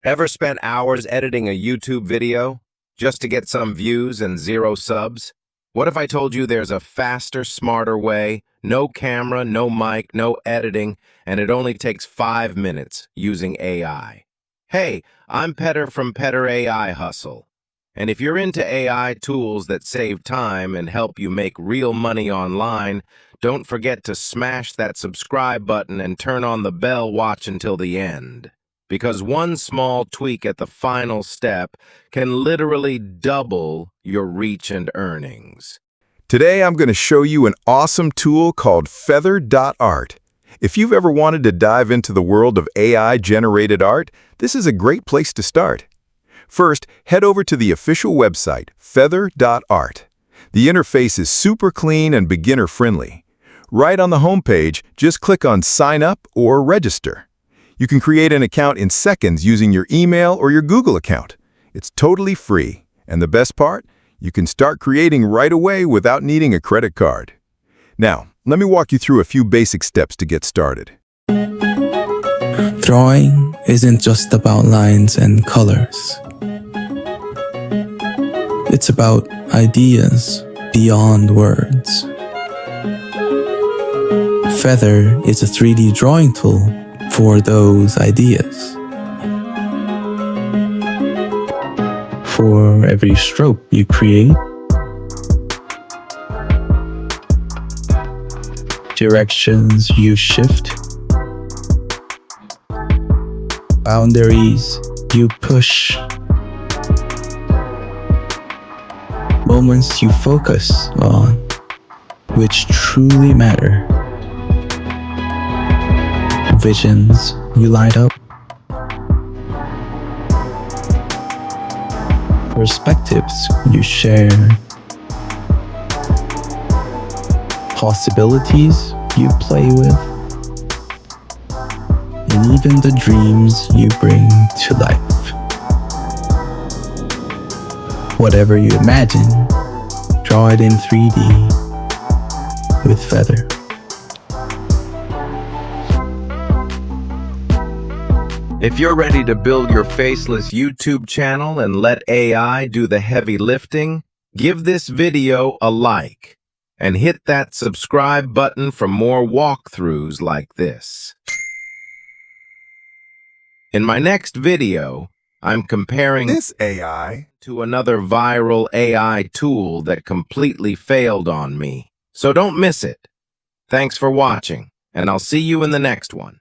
Ever spent hours editing a YouTube video just to get some views and zero subs? What if I told you there's a faster, smarter way, no camera, no mic, no editing, and it only takes 5 minutes using AI? Hey, I'm Petter from Petter AI Hustle. And if you're into AI tools that save time and help you make real money online, don't forget to smash that subscribe button and turn on the bell watch until the end. Because one small tweak at the final step can literally double your reach and earnings. Today, I'm going to show you an awesome tool called Feather.art. If you've ever wanted to dive into the world of AI-generated art, this is a great place to start. First, head over to the official website, Feather.art. The interface is super clean and beginner-friendly. Right on the homepage, just click on Sign Up or Register. You can create an account in seconds using your email or your Google account. It's totally free. And the best part? You can start creating right away without needing a credit card. Now, let me walk you through a few basic steps to get started. Drawing isn't just about lines and colors. It's about ideas beyond words. Feather is a 3D drawing tool for those ideas. For every stroke you create, directions you shift, boundaries you push, moments you focus on, which truly matter, visions you light up, perspectives you share, possibilities you play with, and even the dreams you bring to life. Whatever you imagine, draw it in 3D with Feather. If you're ready to build your faceless YouTube channel and let AI do the heavy lifting, give this video a like and hit that subscribe button for more walkthroughs like this. In my next video, I'm comparing This AI to another viral AI tool that completely failed on me. So don't miss it. Thanks for watching, and I'll see you in the next one.